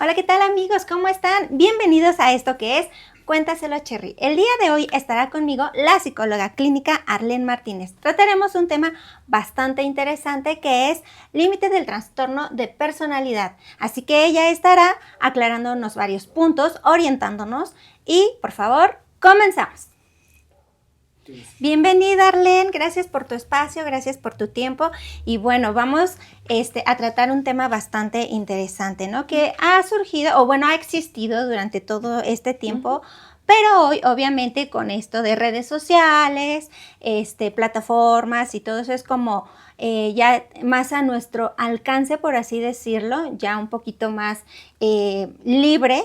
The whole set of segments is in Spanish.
Hola, ¿qué tal amigos? ¿Cómo están? Bienvenidos a esto que es Cuéntaselo a Cherry. El día de hoy estará conmigo la psicóloga clínica Arlene Martínez. Trataremos un tema bastante interesante que es límite del trastorno de personalidad. Así que ella estará aclarándonos varios puntos, orientándonos y, por favor, comenzamos. Bienvenida Arlene, gracias por tu espacio, gracias por tu tiempo y bueno, vamos a tratar un tema bastante interesante, ¿no? Que ha surgido, o bueno, ha existido durante todo este tiempo, pero hoy obviamente con esto de redes sociales, plataformas y todo eso es como ya más a nuestro alcance, por así decirlo, ya un poquito más libre,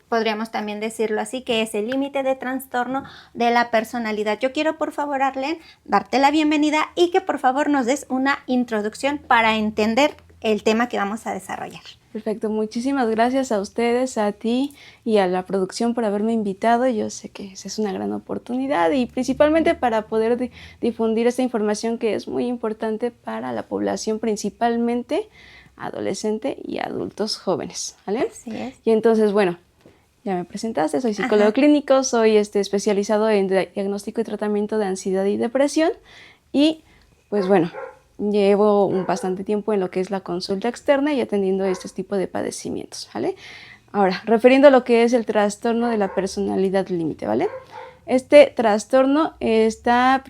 podríamos también decirlo así, que es el límite de trastorno de la personalidad. Yo quiero, por favor, Arlene, darte la bienvenida y que por favor nos des una introducción para entender el tema que vamos a desarrollar. Perfecto, muchísimas gracias a ustedes, a ti y a la producción por haberme invitado. Yo sé que es una gran oportunidad y principalmente para poder difundir esta información que es muy importante para la población, principalmente adolescente y adultos jóvenes, ¿vale? Así es. Y entonces, bueno, ya me presentaste, soy psicólogo clínico, soy especializado en diagnóstico y tratamiento de ansiedad y depresión y pues bueno, llevo bastante tiempo en lo que es la consulta externa y atendiendo este tipo de padecimientos, ¿vale? Ahora, refiriendo a lo que es el trastorno de la personalidad límite, ¿vale? Este trastorno está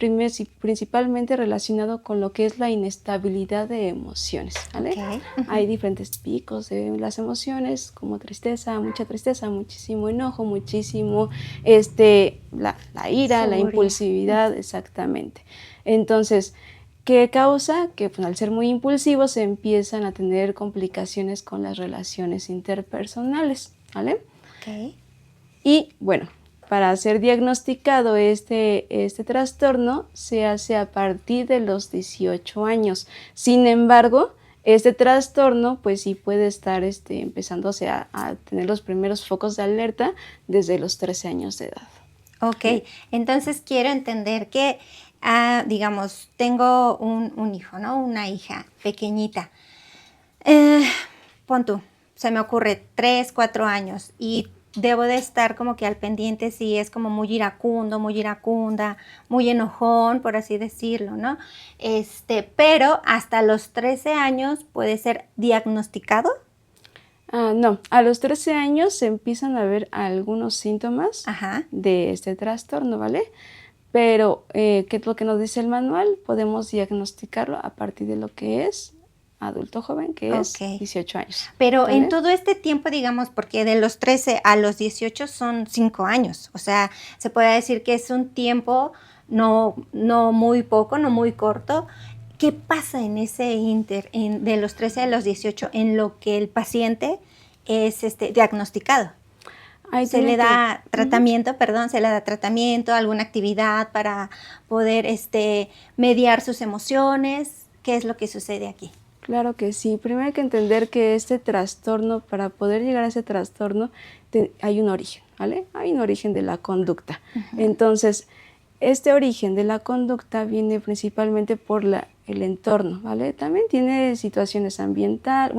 principalmente relacionado con lo que es la inestabilidad de emociones, ¿vale? Okay. Hay diferentes picos de las emociones, como tristeza, muchísimo enojo, muchísimo la ira, la impulsividad, exactamente. Entonces, ¿qué causa? Que pues, al ser muy impulsivos se empiezan a tener complicaciones con las relaciones interpersonales, ¿vale? Okay. Y bueno, para ser diagnosticado este trastorno se hace a partir de los 18 años. Sin embargo, este trastorno pues sí puede estar empezándose a tener los primeros focos de alerta desde los 13 años de edad. Ok, ¿sí? Entonces quiero entender que, digamos, tengo un hijo, ¿no? Una hija pequeñita. Pon tú, se me ocurre 3, 4 años y debo de estar como que al pendiente si es como muy iracundo, muy iracunda, muy enojón, por así decirlo, ¿no? Pero hasta los 13 años puede ser diagnosticado. No, a los 13 años se empiezan a ver algunos síntomas de este trastorno, ¿vale? Pero, ¿qué es lo que nos dice el manual? Podemos diagnosticarlo a partir de lo que es adulto joven, que es 18 años. Pero ¿vale? En todo este tiempo, digamos, porque de los 13 a los 18 son 5 años, o sea, se puede decir que es un tiempo no muy poco, no muy corto. ¿Qué pasa en ese de los 13 a los 18 en lo que el paciente es diagnosticado? Se le da tratamiento, se le da tratamiento, alguna actividad para poder mediar sus emociones. ¿Qué es lo que sucede aquí? Claro que sí. Primero hay que entender que este trastorno, para poder llegar a ese trastorno, hay un origen, ¿vale? Hay un origen de la conducta. Entonces, este origen de la conducta viene principalmente por el entorno, ¿vale? También tiene situaciones ambientales,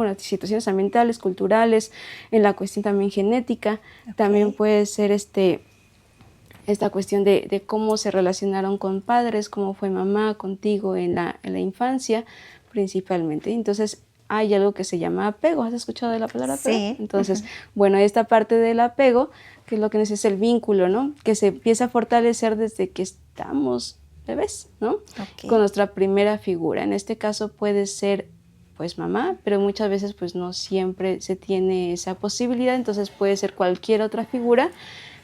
culturales, en la cuestión también genética. También puede ser esta cuestión de cómo se relacionaron con padres, cómo fue mamá contigo en la infancia, principalmente. Entonces, hay algo que se llama apego. ¿Has escuchado de la palabra apego? Sí. Entonces, bueno, esta parte del apego, que es lo que necesita el vínculo, ¿no? Que se empieza a fortalecer desde que estamos bebés, ¿no? Con nuestra primera figura. En este caso puede ser pues mamá, pero muchas veces pues no siempre se tiene esa posibilidad, entonces puede ser cualquier otra figura,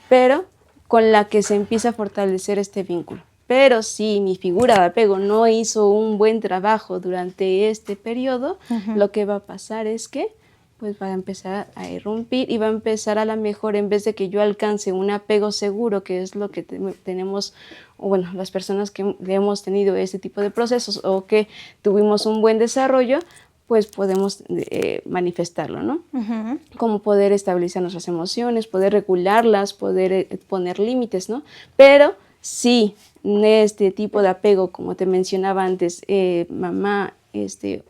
pero con la que se empieza a fortalecer este vínculo. Pero si mi figura de apego no hizo un buen trabajo durante este periodo, lo que va a pasar es que pues va a empezar a irrumpir y va a empezar a la mejor, en vez de que yo alcance un apego seguro, que es lo que tenemos, bueno, las personas que hemos tenido este tipo de procesos o que tuvimos un buen desarrollo, pues podemos manifestarlo, ¿no? Como poder estabilizar nuestras emociones, poder regularlas, poder poner límites, ¿no? Pero sí, este tipo de apego, como te mencionaba antes, mamá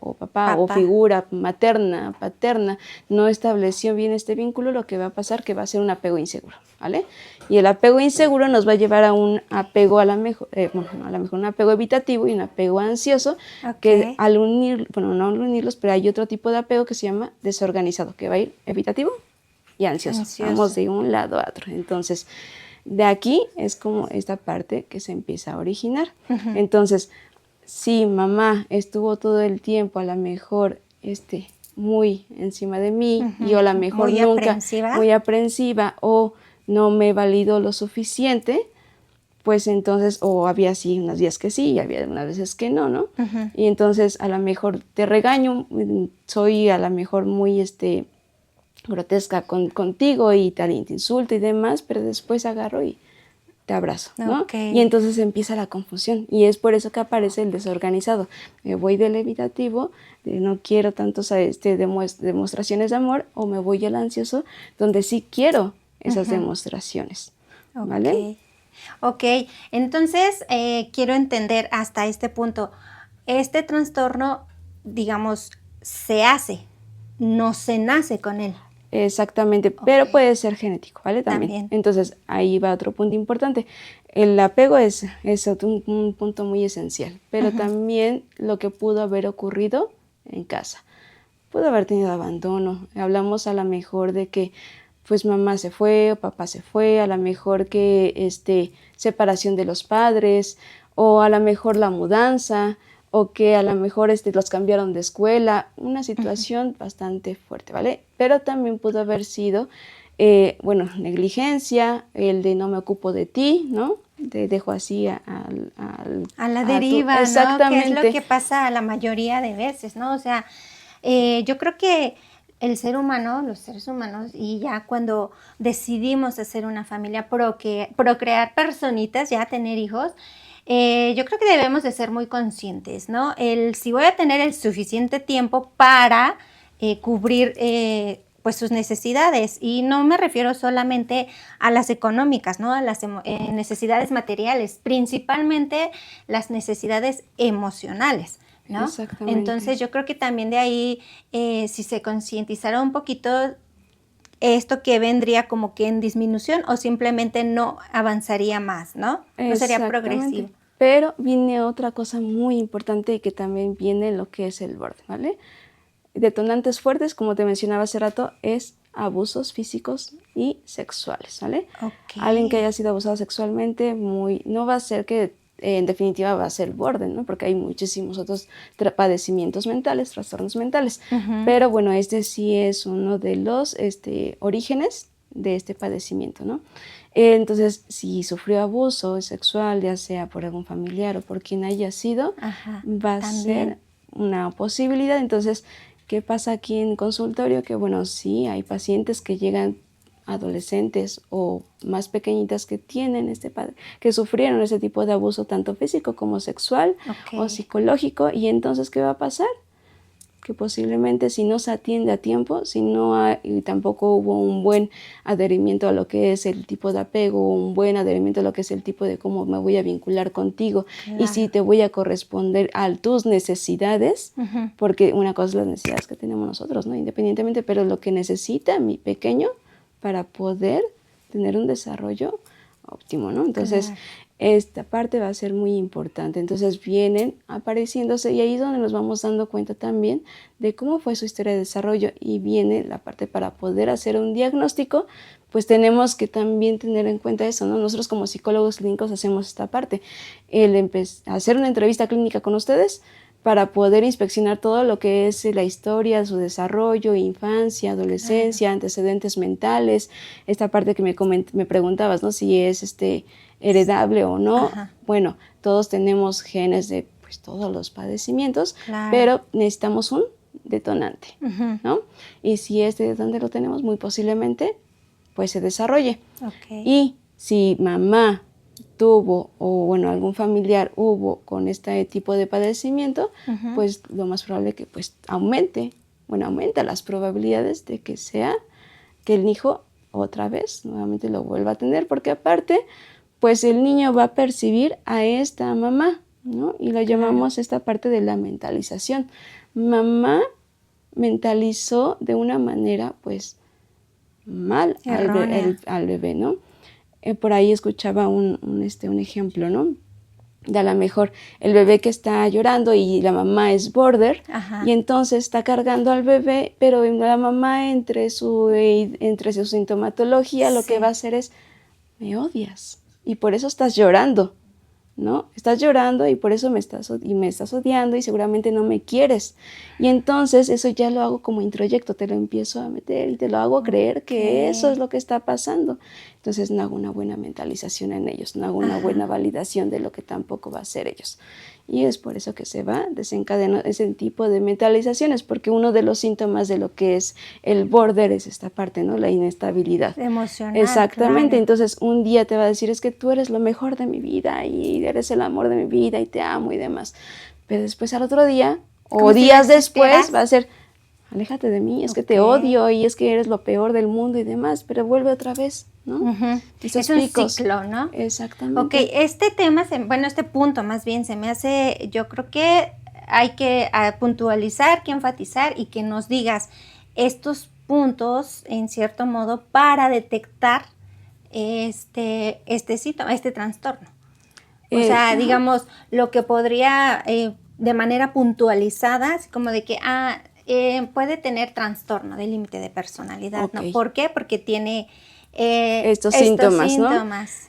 o papá o figura materna, paterna, no estableció bien este vínculo, lo que va a pasar que va a ser un apego inseguro, ¿vale? Y el apego inseguro nos va a llevar a un apego a lo mejor un apego evitativo y un apego ansioso, que al unir, no al unirlos, pero hay otro tipo de apego que se llama desorganizado, que va a ir evitativo y ansioso. Vamos de un lado a otro. Entonces, de aquí es como esta parte que se empieza a originar. Entonces, si mamá estuvo todo el tiempo a lo mejor muy encima de mí y a lo mejor muy nunca muy aprensiva o no me validó lo suficiente, pues entonces, o había sí unos días que sí y había unas veces que no, ¿no? Y entonces a lo mejor te regaño, soy a lo mejor muy grotesca contigo y te insulto y demás, pero después agarro y te abrazo, ¿no? Y entonces empieza la confusión y es por eso que aparece el desorganizado. Me voy del evitativo, no quiero tantos demostraciones de amor, o me voy al ansioso, donde sí quiero esas demostraciones, ¿vale? Ok, entonces quiero entender hasta este punto, este trastorno, digamos, se hace, no se nace con él. Exactamente, pero puede ser genético, ¿vale? También. Entonces, ahí va otro punto importante. El apego es un punto muy esencial, pero también lo que pudo haber ocurrido en casa. Pudo haber tenido abandono. Hablamos a lo mejor de que pues mamá se fue o papá se fue, a lo mejor que separación de los padres, o a lo mejor la mudanza, o que a lo mejor los cambiaron de escuela, una situación bastante fuerte, ¿vale? Pero también pudo haber sido, negligencia, el de no me ocupo de ti, ¿no? Te dejo así a la deriva, exactamente. ¿no? Que es lo que pasa a la mayoría de veces, ¿no? O sea, yo creo que el ser humano, los seres humanos, y ya cuando decidimos hacer una familia, procrear personitas, ya tener hijos, yo creo que debemos de ser muy conscientes, ¿no? Si voy a tener el suficiente tiempo para cubrir pues sus necesidades, y no me refiero solamente a las económicas, ¿no? A las necesidades materiales, principalmente las necesidades emocionales, ¿no? Exactamente. Entonces yo creo que también de ahí, si se concientizara un poquito, esto que vendría como que en disminución o simplemente no avanzaría más, ¿no? No sería progresivo. Pero viene otra cosa muy importante y que también viene lo que es el borde, ¿vale? Detonantes fuertes, como te mencionaba hace rato, es abusos físicos y sexuales, ¿vale? Alguien que haya sido abusado sexualmente no va a ser que en definitiva va a ser borde, ¿no? Porque hay muchísimos otros padecimientos mentales, trastornos mentales. Pero bueno, sí es uno de los orígenes de este padecimiento, ¿no? Entonces, si sufrió abuso sexual, ya sea por algún familiar o por quien haya sido, va a ser una posibilidad. Entonces, ¿qué pasa aquí en consultorio? Que bueno, sí, hay pacientes que llegan adolescentes o más pequeñitas que tienen que sufrieron ese tipo de abuso tanto físico como sexual o psicológico, y entonces ¿qué va a pasar? Que posiblemente si no se atiende a tiempo, y tampoco hubo un buen adherimiento a lo que es el tipo de apego, un buen adherimiento a lo que es el tipo de cómo me voy a vincular contigo, y si te voy a corresponder a tus necesidades, porque una cosa es las necesidades que tenemos nosotros, ¿no? Independientemente, pero lo que necesita mi pequeño para poder tener un desarrollo óptimo, ¿no? Entonces, esta parte va a ser muy importante. Entonces vienen apareciéndose, y ahí es donde nos vamos dando cuenta también de cómo fue su historia de desarrollo, y viene la parte para poder hacer un diagnóstico. Pues tenemos que también tener en cuenta eso, ¿no? Nosotros como psicólogos clínicos hacemos esta parte, hacer una entrevista clínica con ustedes para poder inspeccionar todo lo que es la historia, su desarrollo, infancia, adolescencia, antecedentes mentales, esta parte que me preguntabas, ¿no? Si es heredable o no. Bueno, todos tenemos genes de pues todos los padecimientos, pero necesitamos un detonante, ¿no? Y si este detonante lo tenemos, muy posiblemente pues se desarrolle. Y si mamá tuvo o bueno algún familiar hubo con este tipo de padecimiento, pues lo más probable que pues aumenta las probabilidades de que el hijo otra vez nuevamente lo vuelva a tener, porque aparte pues el niño va a percibir a esta mamá, ¿no? Y lo llamamos esta parte de la mentalización. Mamá mentalizó de una manera, pues, mal al bebé, ¿no? Por ahí escuchaba un ejemplo, ¿no? De a lo mejor el bebé que está llorando y la mamá es border, y entonces está cargando al bebé, pero la mamá entre su sintomatología lo que va a hacer es, me odias y por eso estás llorando, ¿no? Estás llorando y por eso me estás odiando y seguramente no me quieres. Y entonces eso ya lo hago como introyecto, te lo empiezo a meter y te lo hago creer que eso es lo que está pasando. Entonces no hago una buena mentalización en ellos, no hago una buena validación de lo que tampoco va a ser ellos. Y es por eso que se va desencadenando ese tipo de mentalizaciones, porque uno de los síntomas de lo que es el border es esta parte, ¿no? La inestabilidad. Emocional. Exactamente, claro. Entonces un día te va a decir, es que tú eres lo mejor de mi vida y eres el amor de mi vida y te amo y demás. Pero después al otro día, o días después, va a ser, aléjate de mí, es que te odio y es que eres lo peor del mundo y demás, pero vuelve otra vez, ¿no? Es un ciclo, ¿no? Exactamente. Ok, este tema, este punto más bien se me hace, yo creo que hay que puntualizar, que enfatizar y que nos digas estos puntos, en cierto modo, para detectar este síntoma, este trastorno. O sea, digamos, lo que podría de manera puntualizada, así como de que, puede tener trastorno de límite de personalidad, ¿no? ¿Por qué? Porque tiene estos síntomas, ¿no?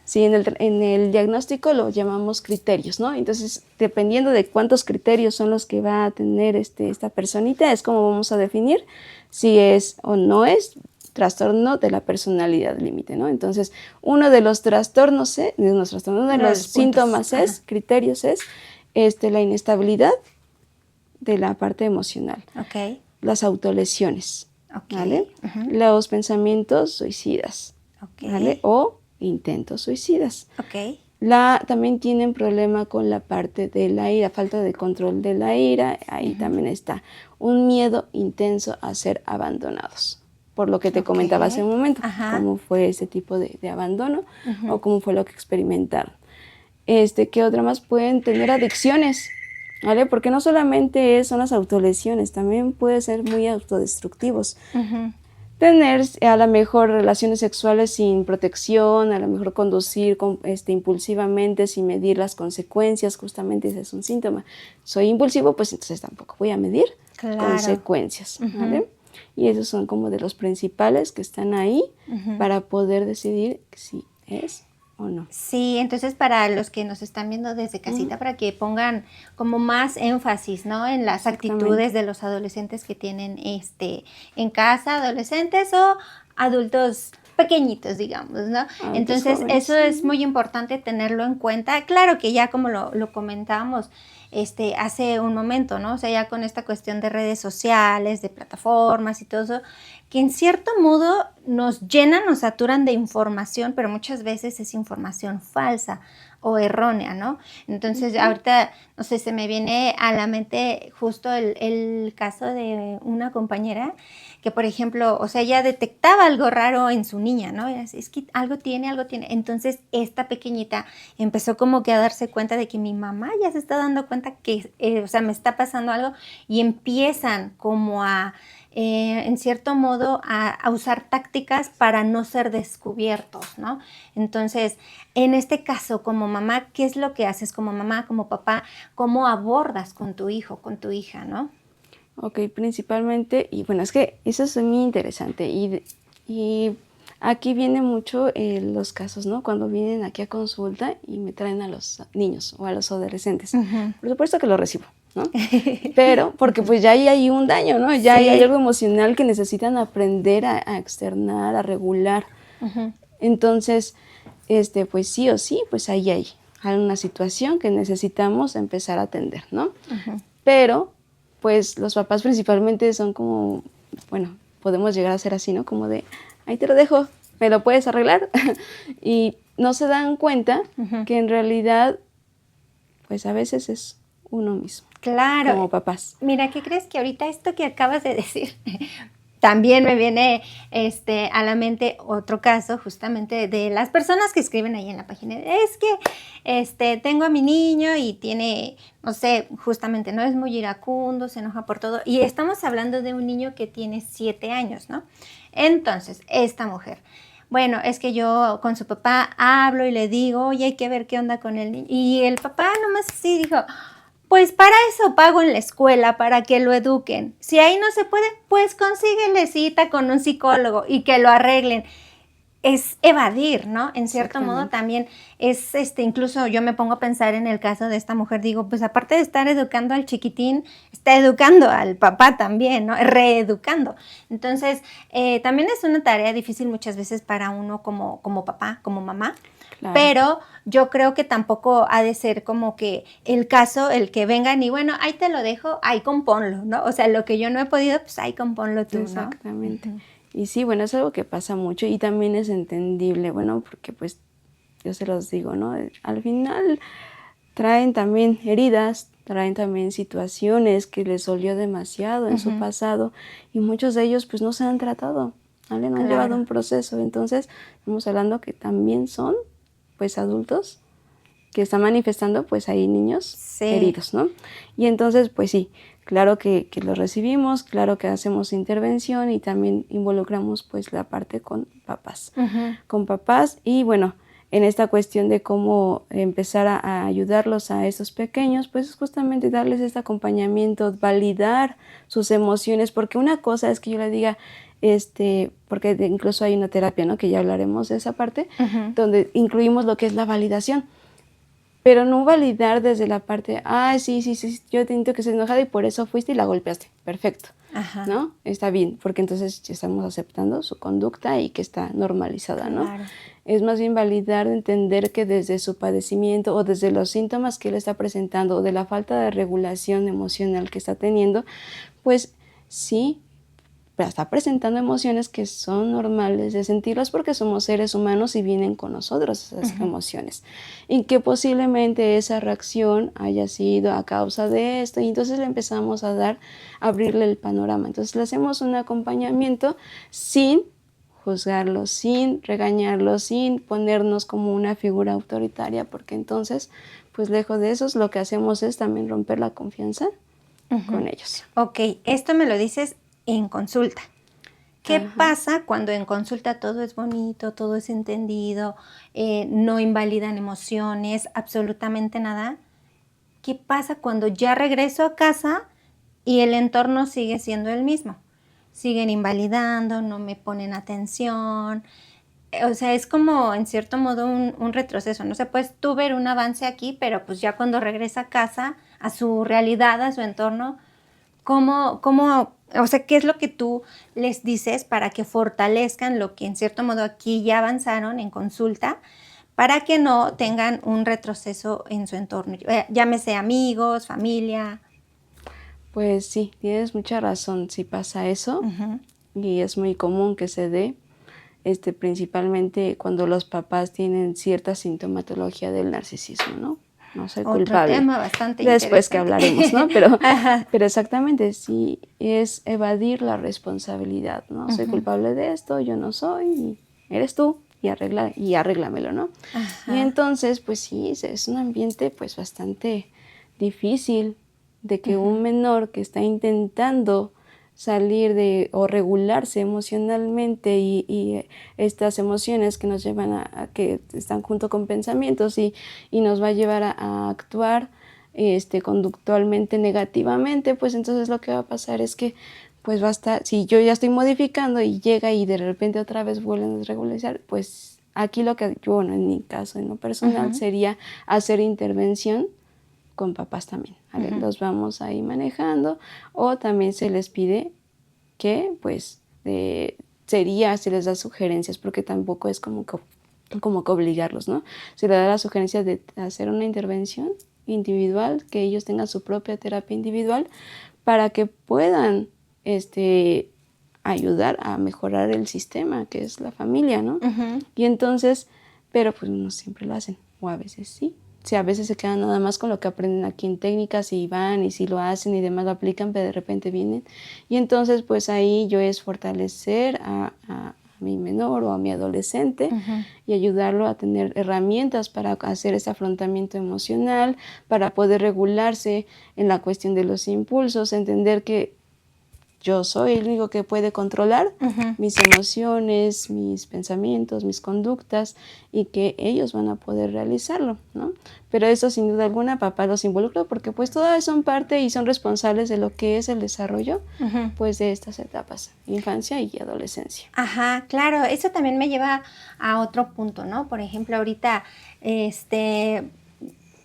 Sí, en el diagnóstico lo llamamos criterios, ¿no? Entonces, dependiendo de cuántos criterios son los que va a tener esta personita, es como vamos a definir si es o no es trastorno de la personalidad límite, ¿no? Entonces, uno de los trastornos, síntomas criterios es la inestabilidad de la parte emocional, las autolesiones, ¿vale? Los pensamientos suicidas, ¿vale? O intentos suicidas. También tienen problema con la parte de la ira, falta de control de la ira, ahí también está. Un miedo intenso a ser abandonados, por lo que te comentaba hace un momento, cómo fue ese tipo de abandono o cómo fue lo que experimentaron. ¿Qué otra más? Pueden tener adicciones, ¿vale? Porque no solamente son las autolesiones, también pueden ser muy autodestructivos. Tener a lo mejor relaciones sexuales sin protección, a lo mejor conducir impulsivamente sin medir las consecuencias, justamente ese es un síntoma. Soy impulsivo, pues entonces tampoco voy a medir consecuencias, ¿vale? Y esos son como de los principales que están ahí para poder decidir si es o no. Sí, entonces para los que nos están viendo desde casita, para que pongan como más énfasis, ¿no? En las actitudes de los adolescentes que tienen en casa, adolescentes o adultos pequeñitos, digamos, ¿no? Entonces jóvenes, eso es muy importante tenerlo en cuenta. Claro que ya como lo comentábamos hace un momento, ¿no? O sea, ya con esta cuestión de redes sociales, de plataformas y todo eso, que en cierto modo nos llenan, nos saturan de información, pero muchas veces es información falsa o errónea, ¿no? Entonces, ahorita, no sé, se me viene a la mente justo el caso de una compañera que, por ejemplo, o sea, ella detectaba algo raro en su niña, ¿no? Es que algo tiene. Entonces, esta pequeñita empezó como que a darse cuenta de que mi mamá ya se está dando cuenta que, o sea, me está pasando algo, y empiezan como en cierto modo, a usar tácticas para no ser descubiertos, ¿no? Entonces, en este caso, como mamá, ¿qué es lo que haces como mamá, como papá? ¿Cómo abordas con tu hijo, con tu hija, no? Ok, principalmente, y bueno, es que eso es muy interesante, y aquí viene mucho los casos, ¿no? Cuando vienen aquí a consulta y me traen a los niños o a los adolescentes. Por supuesto que lo recibo, ¿no? Pero porque pues ya ahí hay un daño, ¿no? Ya hay algo emocional que necesitan aprender a externar, a regular. Entonces, pues sí o sí, pues ahí hay una situación que necesitamos empezar a atender, ¿no? Pero pues los papás principalmente son como, bueno, podemos llegar a ser así, ¿no? Como de, ahí te lo dejo, ¿me lo puedes arreglar? Y no se dan cuenta que en realidad, pues a veces es uno mismo. Claro. Como papás. Mira, ¿qué crees? Que ahorita esto que acabas de decir también me viene a la mente otro caso justamente de las personas que escriben ahí en la página. Es que tengo a mi niño y tiene, no sé, justamente no es muy iracundo, se enoja por todo. Y estamos hablando de un niño que tiene 7 años, ¿no? Entonces, esta mujer, bueno, es que yo con su papá hablo y le digo, oye, hay que ver qué onda con el niño. Y el papá nomás así dijo, pues para eso pago en la escuela, para que lo eduquen. Si ahí no se puede, pues consíguele cita con un psicólogo y que lo arreglen. Es evadir, ¿no? En cierto modo también es, incluso yo me pongo a pensar en el caso de esta mujer, digo, pues aparte de estar educando al chiquitín, está educando al papá también, ¿no? Reeducando. Entonces, también es una tarea difícil muchas veces para uno como papá, como mamá. Claro. Pero yo creo que tampoco ha de ser como que el caso, el que vengan y bueno, ahí te lo dejo, ahí componlo, ¿no? O sea, lo que yo no he podido, pues ahí componlo tú, ¿no? Exactamente. Y sí, bueno, es algo que pasa mucho y también es entendible, bueno, porque pues yo se los digo, ¿no? Al final traen también heridas, traen también situaciones que les dolió demasiado en su pasado y muchos de ellos pues no se han tratado, ¿vale? No han llevado un proceso. Entonces, estamos hablando que también son pues adultos que están manifestando pues ahí niños heridos, ¿no? Y entonces pues sí, claro que los recibimos, claro que hacemos intervención y también involucramos pues la parte con papás. Con papás y bueno, en esta cuestión de cómo empezar a ayudarlos a esos pequeños, pues es justamente darles este acompañamiento, validar sus emociones, porque una cosa es que yo le diga, porque incluso hay una terapia, ¿no? Que ya hablaremos de esa parte, donde incluimos lo que es la validación. Pero no validar desde la parte, sí, yo te entiendo que se enojada y por eso fuiste y la golpeaste. Perfecto, ¿no? Está bien, porque entonces estamos aceptando su conducta y que está normalizada, ¿no? Claro. Es más bien validar, entender que desde su padecimiento o desde los síntomas que él está presentando o de la falta de regulación emocional que está teniendo, pues sí, pero está presentando emociones que son normales de sentirlas porque somos seres humanos y vienen con nosotros esas emociones. Y que posiblemente esa reacción haya sido a causa de esto y entonces le empezamos a abrirle el panorama. Entonces le hacemos un acompañamiento sin juzgarlo, sin regañarlo, sin ponernos como una figura autoritaria, porque entonces, pues lejos de eso, lo que hacemos es también romper la confianza con ellos. Ok, esto me lo dices en consulta. ¿Qué pasa cuando en consulta todo es bonito, todo es entendido, no invalidan emociones, absolutamente nada? ¿Qué pasa cuando ya regreso a casa y el entorno sigue siendo el mismo? Siguen invalidando, no me ponen atención. O sea, es como en cierto modo un retroceso. No sé, puedes tú ver un avance aquí, pero pues ya cuando regresa a casa, a su realidad, a su entorno, ¿cómo, o sea, qué es lo que tú les dices para que fortalezcan lo que en cierto modo aquí ya avanzaron en consulta, para que no tengan un retroceso en su entorno? Llámese amigos, familia. Pues sí, tienes mucha razón, sí pasa eso y es muy común que se dé, principalmente cuando los papás tienen cierta sintomatología del narcisismo, ¿no? No soy culpable. Otro tema bastante después que hablaremos, ¿no? Pero exactamente, sí, es evadir la responsabilidad, ¿no? Soy culpable de esto, yo no soy, y eres tú, y arréglamelo, ¿no? Y entonces, pues sí, es un ambiente pues bastante difícil de que un menor que está intentando salir o regularse emocionalmente y estas emociones que nos llevan a que están junto con pensamientos y nos va a llevar a actuar conductualmente negativamente, pues entonces lo que va a pasar es que pues va a estar, si yo ya estoy modificando y llega y de repente otra vez vuelven a desregularizar, pues aquí lo que yo, bueno, en mi caso, en lo personal, sería hacer intervención con papás también, ¿vale? Los vamos ahí manejando o también se les pide que pues se les da sugerencias porque tampoco es como que obligarlos, ¿no? Se les da la sugerencia de hacer una intervención individual, que ellos tengan su propia terapia individual para que puedan ayudar a mejorar el sistema que es la familia, ¿no? Y entonces, pero pues no siempre lo hacen, o a veces sí. sí, a veces se quedan nada más con lo que aprenden aquí en técnicas y van y si lo hacen y demás lo aplican, pero de repente vienen. Y entonces pues ahí yo es fortalecer a mi menor o a mi adolescente y ayudarlo a tener herramientas para hacer ese afrontamiento emocional, para poder regularse en la cuestión de los impulsos, entender que yo soy el único que puede controlar mis emociones, mis pensamientos, mis conductas y que ellos van a poder realizarlo, ¿no? Pero eso sin duda alguna papá los involucra porque pues todas son parte y son responsables de lo que es el desarrollo pues de estas etapas, infancia y adolescencia. Ajá, claro, eso también me lleva a otro punto, ¿no? Por ejemplo, ahorita,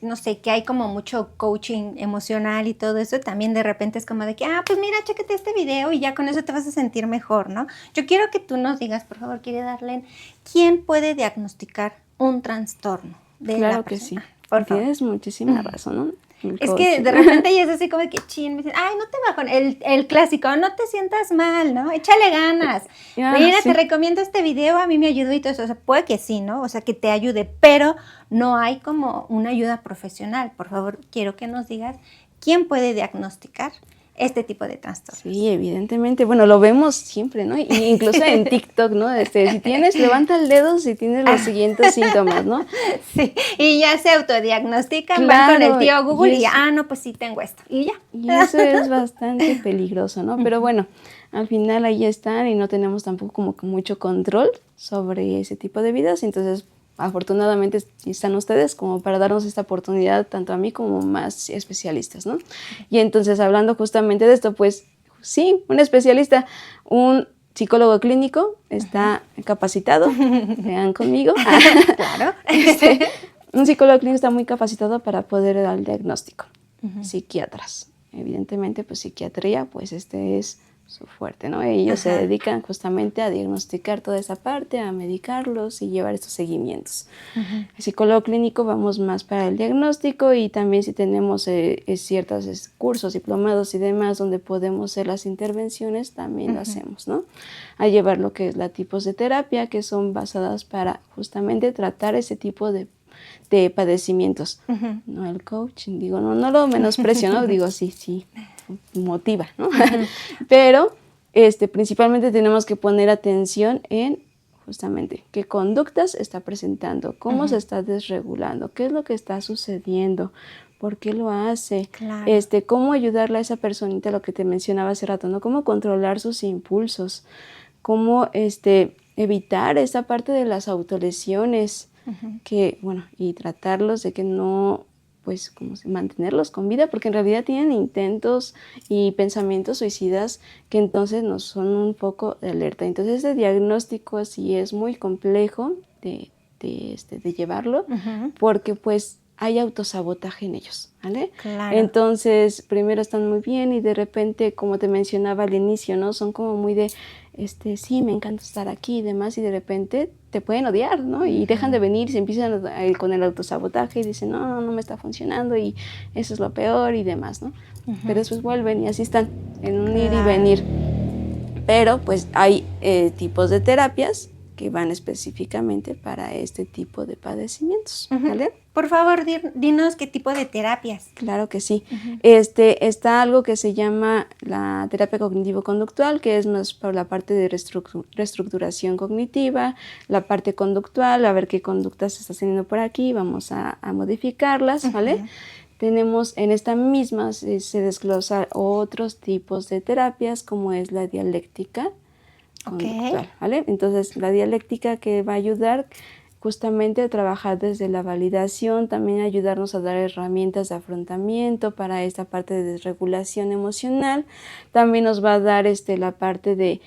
no sé, que hay como mucho coaching emocional y todo eso, también de repente es como de que, pues mira, chécate este video y ya con eso te vas a sentir mejor, ¿no? Yo quiero que tú nos digas, por favor, quiere Darlene, ¿quién puede diagnosticar un trastorno de la persona? Claro que sí, por favor. Tienes muchísima razón, ¿no? Es que de repente ya es así como que chin, me dicen, ay, no te va con el clásico, no te sientas mal, ¿no? Échale ganas. Mira, sí, te recomiendo este video, a mí me ayudó y todo eso. O sea, puede que sí, ¿no? O sea, que te ayude, pero no hay como una ayuda profesional. Por favor, quiero que nos digas quién puede diagnosticar este tipo de trastornos. Sí, evidentemente. Bueno, lo vemos siempre, ¿no? Y incluso en TikTok, ¿no? Si tienes, levanta el dedo si tienes los siguientes síntomas, ¿no? Sí, y ya se autodiagnostican, claro, van con el tío Google y no, pues sí tengo esto, y ya. Y eso es bastante peligroso, ¿no? Pero bueno, al final ahí están y no tenemos tampoco como que mucho control sobre ese tipo de videos, entonces afortunadamente están ustedes como para darnos esta oportunidad tanto a mí como más especialistas, ¿no? Y entonces hablando justamente de esto, pues sí, un especialista, un psicólogo clínico está capacitado, vean conmigo. Claro. Un psicólogo clínico está muy capacitado para poder dar el diagnóstico. Psiquiatras, evidentemente, pues psiquiatría, pues este es su fuerte, ¿no? Ellos se dedican justamente a diagnosticar toda esa parte, a medicarlos y llevar estos seguimientos. El psicólogo clínico vamos más para el diagnóstico y también si tenemos ciertos cursos, diplomados y demás donde podemos hacer las intervenciones, también lo hacemos, ¿no? A llevar lo que es la tipos de terapia que son basadas para justamente tratar ese tipo de padecimientos. No el coaching, digo, no lo menosprecio, ¿no? Digo, sí, motiva, ¿no? Pero principalmente tenemos que poner atención en justamente qué conductas está presentando, cómo se está desregulando, qué es lo que está sucediendo, por qué lo hace, claro. Cómo ayudarle a esa personita, lo que te mencionaba hace rato, ¿no? Cómo controlar sus impulsos, cómo evitar esa parte de las autolesiones, que, bueno, y tratarlos de que no, pues, como mantenerlos con vida, porque en realidad tienen intentos y pensamientos suicidas que entonces nos son un poco de alerta. Entonces, este diagnóstico así es muy complejo de llevarlo, porque, pues, hay autosabotaje en ellos, ¿vale? Claro. Entonces, primero están muy bien y de repente, como te mencionaba al inicio, ¿no? Son como muy de, sí, me encanta estar aquí y demás, y de repente te pueden odiar, ¿no? Y dejan de venir y se empiezan con el autosabotaje y dicen, no me está funcionando y eso es lo peor y demás, ¿no? Pero después vuelven y así están en un ir y venir. Pero, pues, hay tipos de terapias que van específicamente para este tipo de padecimientos, ¿vale? Por favor, dinos qué tipo de terapias. Claro que sí. Está algo que se llama la terapia cognitivo-conductual, que es más por la parte de reestructuración cognitiva, la parte conductual, a ver qué conductas se está haciendo por aquí, vamos a modificarlas, ¿vale? Tenemos en esta misma, se desglosa otros tipos de terapias, como es la dialéctica conductual, ¿vale? Entonces, la dialéctica que va a ayudar justamente a trabajar desde la validación, también ayudarnos a dar herramientas de afrontamiento para esta parte de desregulación emocional. También nos va a dar la parte de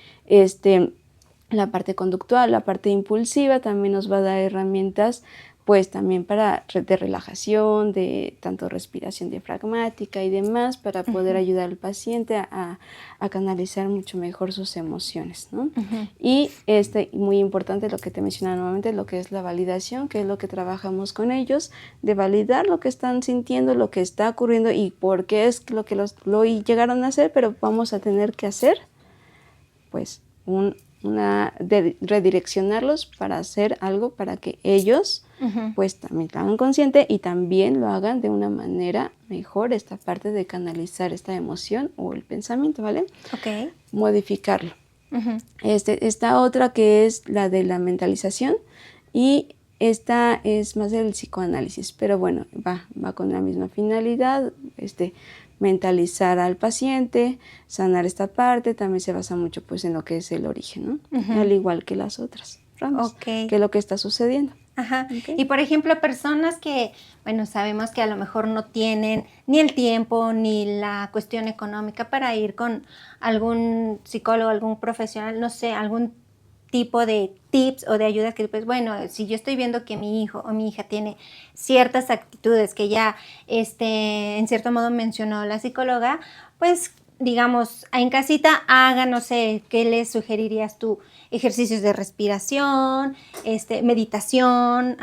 la parte conductual, la parte impulsiva, también nos va a dar herramientas pues también de relajación, de tanto respiración diafragmática y demás, para poder ayudar al paciente a canalizar mucho mejor sus emociones, ¿no? Y muy importante lo que te mencionaba nuevamente, lo que es la validación, que es lo que trabajamos con ellos, de validar lo que están sintiendo, lo que está ocurriendo y por qué es lo que lo llegaron a hacer, pero vamos a tener que hacer pues un redireccionarlos para hacer algo para que ellos pues también lo hagan consciente y también lo hagan de una manera mejor, esta parte de canalizar esta emoción o el pensamiento, ¿vale? Ok. Modificarlo. Esta otra que es la de la mentalización y esta es más del psicoanálisis, pero bueno, va con la misma finalidad, mentalizar al paciente, sanar esta parte, también se basa mucho pues en lo que es el origen, ¿no? Al igual que las otras ramas, que es lo que está sucediendo. Ajá. Okay. Y por ejemplo, personas que, bueno, sabemos que a lo mejor no tienen ni el tiempo ni la cuestión económica para ir con algún psicólogo, algún profesional, no sé, algún tipo de tips o de ayudas que pues bueno, si yo estoy viendo que mi hijo o mi hija tiene ciertas actitudes que ya en cierto modo mencionó la psicóloga, pues digamos, en casita haga, no sé, ¿qué les sugerirías tú? Ejercicios de respiración, meditación,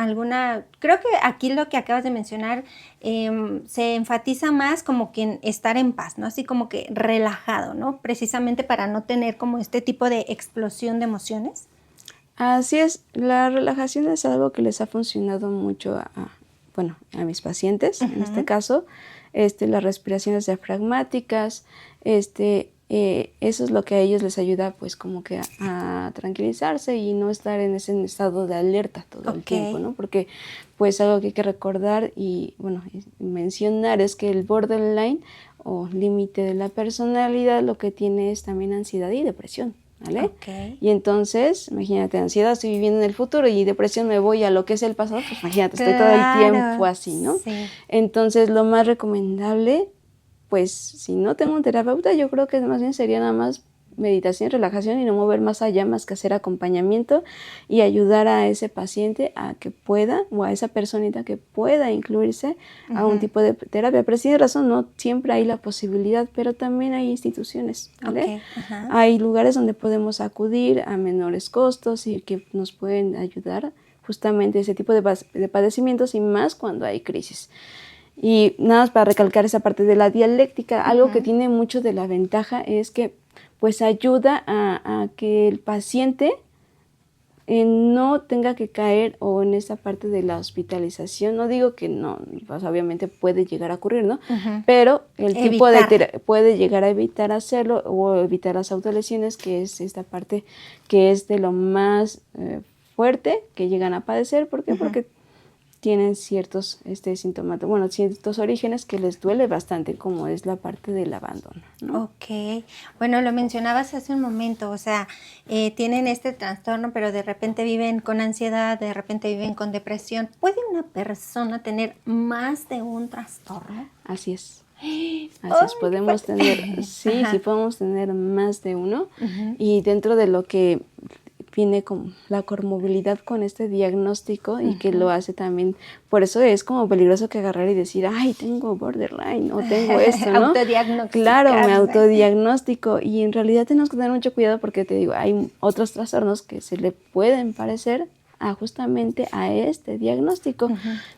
creo que aquí lo que acabas de mencionar se enfatiza más como que en estar en paz, ¿no? Así como que relajado, ¿no? Precisamente para no tener como este tipo de explosión de emociones. Así es, la relajación es algo que les ha funcionado mucho a mis pacientes, en este caso, las respiraciones diafragmáticas, eso es lo que a ellos les ayuda pues como que a tranquilizarse y no estar en ese estado de alerta todo el tiempo, ¿no? Porque pues algo que hay que recordar y bueno, mencionar es que el borderline o límite de la personalidad lo que tiene es también ansiedad y depresión, ¿vale? Okay. Y entonces, imagínate, ansiedad estoy viviendo en el futuro y depresión me voy a lo que es el pasado, pues imagínate, estoy todo el tiempo así, ¿no? Sí. Entonces lo más recomendable, pues si no tengo un terapeuta, yo creo que más bien sería nada más meditación, relajación y no mover más allá más que hacer acompañamiento y ayudar a ese paciente a que pueda o a esa personita que pueda incluirse a un tipo de terapia. Pero sí, de razón, no siempre hay la posibilidad, pero también hay instituciones, ¿vale? Hay lugares donde podemos acudir a menores costos y que nos pueden ayudar justamente ese tipo de padecimientos y más cuando hay crisis. Y nada más para recalcar esa parte de la dialéctica, algo que tiene mucho de la ventaja es que pues ayuda a que el paciente no tenga que caer o en esa parte de la hospitalización. No digo que no, pues obviamente puede llegar a ocurrir, ¿no? Pero el tipo de puede llegar a evitar hacerlo o evitar las autolesiones, que es esta parte que es de lo más fuerte que llegan a padecer. ¿Por qué? Porque tienen ciertos síntomas, bueno, ciertos orígenes que les duele bastante, como es la parte del abandono, ¿no? Ok. Bueno, lo mencionabas hace un momento, o sea, tienen este trastorno, pero de repente viven con ansiedad, de repente viven con depresión. ¿Puede una persona tener más de un trastorno? Así es. Así es, podemos tener, sí podemos tener más de uno. Y dentro de lo que viene con la comorbilidad con este diagnóstico y que lo hace también, por eso es como peligroso que agarrar y decir, ay, tengo borderline o tengo esto, ¿no? Claro, me autodiagnostico y en realidad tenemos que tener mucho cuidado porque te digo, hay otros trastornos que se le pueden parecer justamente a este diagnóstico.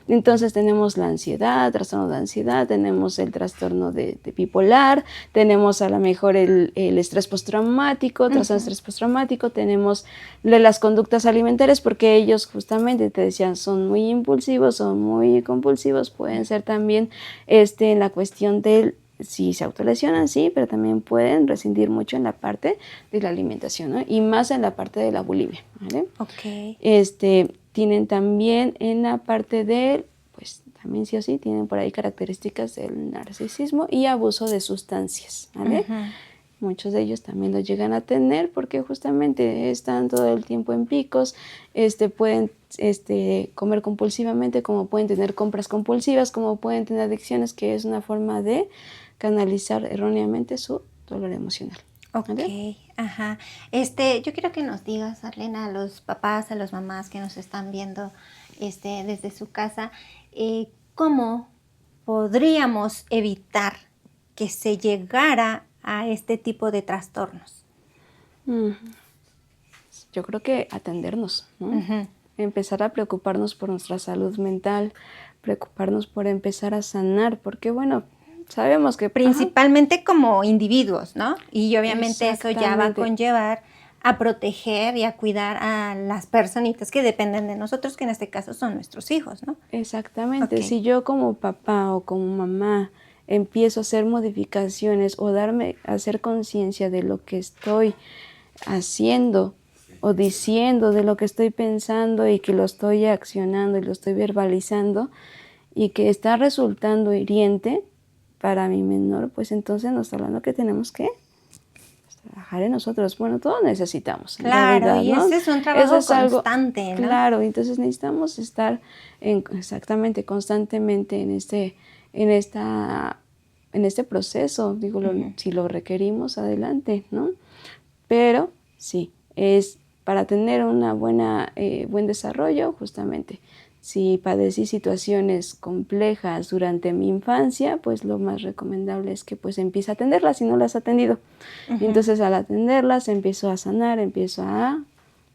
Entonces tenemos la ansiedad, trastorno de ansiedad, tenemos el trastorno de bipolar, tenemos a lo mejor el estrés postraumático, trastorno de estrés postraumático, tenemos las conductas alimentarias porque ellos justamente te decían son muy impulsivos, son muy compulsivos, pueden ser también en la cuestión del sí se autolesionan, sí, pero también pueden rescindir mucho en la parte de la alimentación, ¿no? Y más en la parte de la bulimia, ¿vale? Ok. Tienen también en la parte de, pues también sí o sí, tienen por ahí características del narcisismo y abuso de sustancias, ¿vale? Muchos de ellos también lo llegan a tener porque justamente están todo el tiempo en picos, pueden comer compulsivamente, como pueden tener compras compulsivas, como pueden tener adicciones, que es una forma de canalizar erróneamente su dolor emocional. ¿Vale? Ok, yo quiero que nos digas, Arlena, a los papás, a las mamás que nos están viendo desde su casa, ¿cómo podríamos evitar que se llegara a este tipo de trastornos? Yo creo que atendernos, ¿no? Empezar a preocuparnos por nuestra salud mental, preocuparnos por empezar a sanar, porque bueno, sabemos que principalmente como individuos, ¿no? Y obviamente eso ya va a conllevar a proteger y a cuidar a las personitas que dependen de nosotros, que en este caso son nuestros hijos, ¿no? Exactamente. Okay. Si yo como papá o como mamá empiezo a hacer modificaciones o hacer conciencia de lo que estoy haciendo o diciendo, de lo que estoy pensando y que lo estoy accionando y lo estoy verbalizando y que está resultando hiriente para mi menor, pues entonces nos está hablando que tenemos que trabajar en nosotros. Bueno, todos necesitamos, en realidad, y ¿no? ese es un trabajo es algo, constante, ¿no? claro, entonces necesitamos estar exactamente, constantemente en este proceso, digo, si lo requerimos, adelante, ¿no? Pero sí, es para tener una buen desarrollo, justamente. Si padecí situaciones complejas durante mi infancia, pues lo más recomendable es que pues empiece a atenderlas si no las has atendido. Entonces al atenderlas empiezo a sanar, empiezo a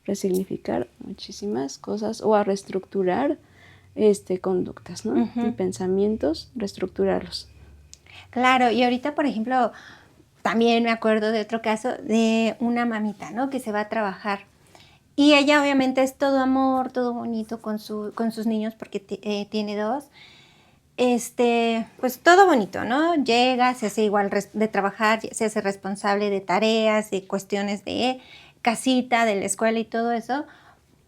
resignificar muchísimas cosas o a reestructurar conductas, ¿no? Y pensamientos, reestructurarlos. Claro, y ahorita, por ejemplo, también me acuerdo de otro caso de una mamita, ¿no? Que se va a trabajar. Y ella obviamente es todo amor, todo bonito con sus niños porque tiene 2. Pues todo bonito, ¿no? Llega, se hace igual de trabajar, se hace responsable de tareas, de cuestiones de casita, de la escuela y todo eso.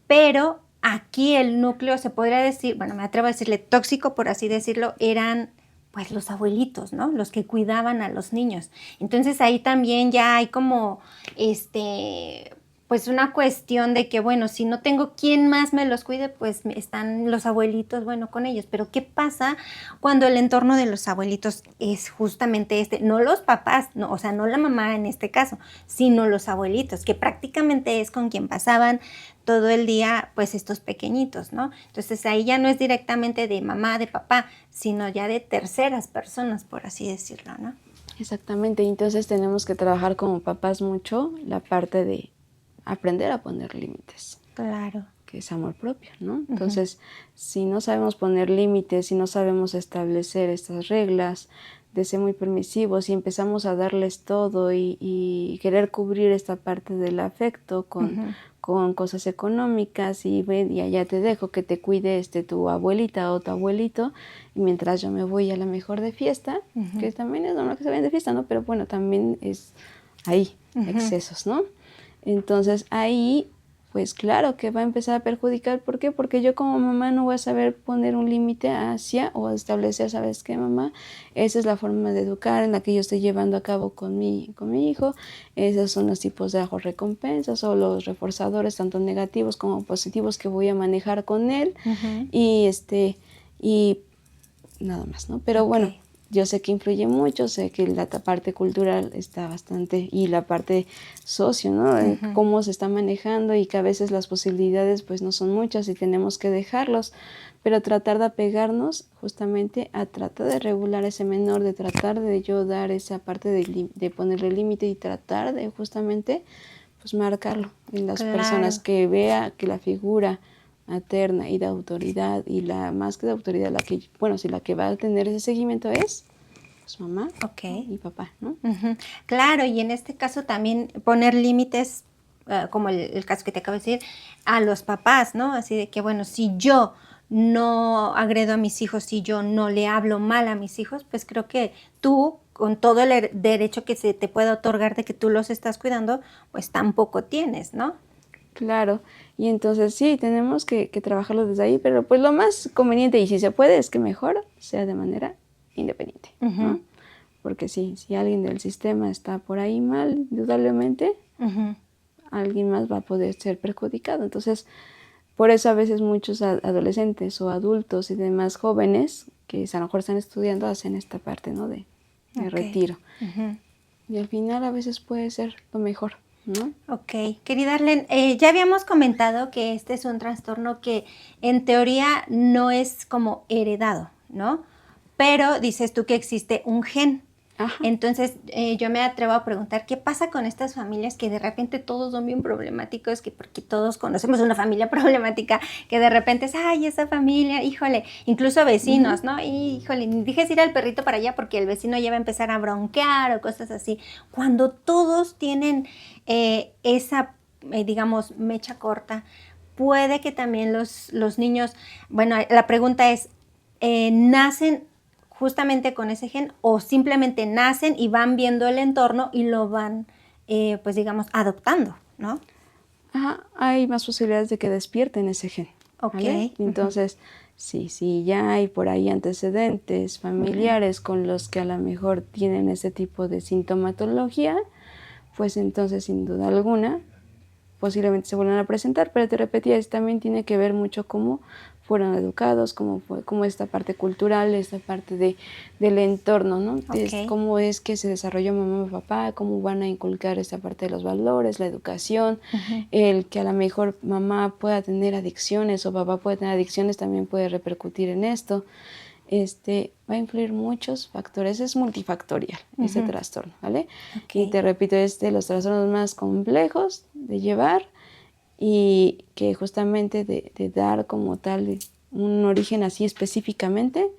Pero aquí el núcleo, se podría decir, bueno, me atrevo a decirle tóxico, por así decirlo, eran pues los abuelitos, ¿no? Los que cuidaban a los niños. Entonces ahí también ya hay como, pues una cuestión de que, bueno, si no tengo quien más me los cuide, pues están los abuelitos, bueno, con ellos. Pero ¿qué pasa cuando el entorno de los abuelitos es justamente no los papás, no, o sea, no la mamá en este caso, sino los abuelitos, que prácticamente es con quien pasaban todo el día, pues estos pequeñitos, ¿no? Entonces ahí ya no es directamente de mamá, de papá, sino ya de terceras personas, por así decirlo, ¿no? Exactamente, entonces tenemos que trabajar como papás mucho la parte de aprender a poner límites. Claro. Que es amor propio, ¿no? Entonces, si no sabemos poner límites, si no sabemos establecer estas reglas de ser muy permisivos y empezamos a darles todo y querer cubrir esta parte del afecto con cosas económicas y allá te dejo que te cuide tu abuelita o tu abuelito y mientras yo me voy a la mejor de fiesta, que también es normal que se vayan de fiesta, ¿no? Pero bueno, también es ahí excesos, ¿no? Entonces ahí pues claro que va a empezar a perjudicar. ¿Por qué? Porque yo como mamá no voy a saber poner un límite hacia o establecer, ¿sabes qué, mamá? Esa es la forma de educar en la que yo estoy llevando a cabo con mi hijo. Esos son los tipos de recompensas o los reforzadores, tanto negativos como positivos, que voy a manejar con él. Y nada más, ¿no? Pero bueno, yo sé que influye mucho, sé que la parte cultural está bastante, y la parte socio, ¿no? Cómo se está manejando y que a veces las posibilidades pues no son muchas y tenemos que dejarlos, pero tratar de apegarnos justamente a tratar de regular a ese menor, de tratar de yo dar esa parte de ponerle límite y tratar de justamente pues marcarlo en las personas, que vea que la figura materna y de autoridad, y la más que de autoridad, la que va a tener ese seguimiento es pues mamá y papá, ¿no? Claro, y en este caso también poner límites, como el caso que te acabo de decir, a los papás, ¿no? Así de que, bueno, si yo no agredo a mis hijos, si yo no le hablo mal a mis hijos, pues creo que tú, con todo el derecho que se te pueda otorgar de que tú los estás cuidando, pues tampoco tienes, ¿no? Claro, y entonces sí, tenemos que trabajarlo desde ahí, pero pues lo más conveniente, y si se puede, es que mejor sea de manera independiente, ¿no? Porque si alguien del sistema está por ahí mal, indudablemente, alguien más va a poder ser perjudicado. Entonces, por eso a veces muchos adolescentes o adultos y demás jóvenes que a lo mejor están estudiando hacen esta parte, ¿no? de retiro. Y al final a veces puede ser lo mejor, ¿no? Ok, querida Arlen, ya habíamos comentado que este es un trastorno que en teoría no es como heredado, ¿no? Pero dices tú que existe un gen. Entonces yo me atrevo a preguntar, ¿qué pasa con estas familias que de repente todos son bien problemáticos? Que porque todos conocemos una familia problemática, que de repente es, ay, esa familia, híjole, incluso vecinos, ¿no? Y, híjole, ni dejes ir al perrito para allá porque el vecino ya va a empezar a bronquear o cosas así. Cuando todos tienen esa digamos, mecha corta, puede que también los niños, bueno, la pregunta es, ¿nacen justamente con ese gen o simplemente nacen y van viendo el entorno y lo van, pues digamos, adoptando, ¿no? Ajá, hay más posibilidades de que despierten ese gen. Ok. ¿Vale? Entonces, sí, ya hay por ahí antecedentes familiares con los que a lo mejor tienen ese tipo de sintomatología, pues entonces sin duda alguna posiblemente se vuelvan a presentar, pero te repetía, también tiene que ver mucho cómo fueron educados, cómo esta parte cultural, esta parte del entorno, ¿no? Okay. Cómo es que se desarrolló mamá y papá, cómo van a inculcar esta parte de los valores, la educación, el que a lo mejor mamá pueda tener adicciones o papá puede tener adicciones también puede repercutir en esto. Va a influir muchos factores, es multifactorial ese trastorno, ¿vale? Okay. Y te repito, es de los trastornos más complejos de llevar y que justamente de dar como tal un origen así específicamente,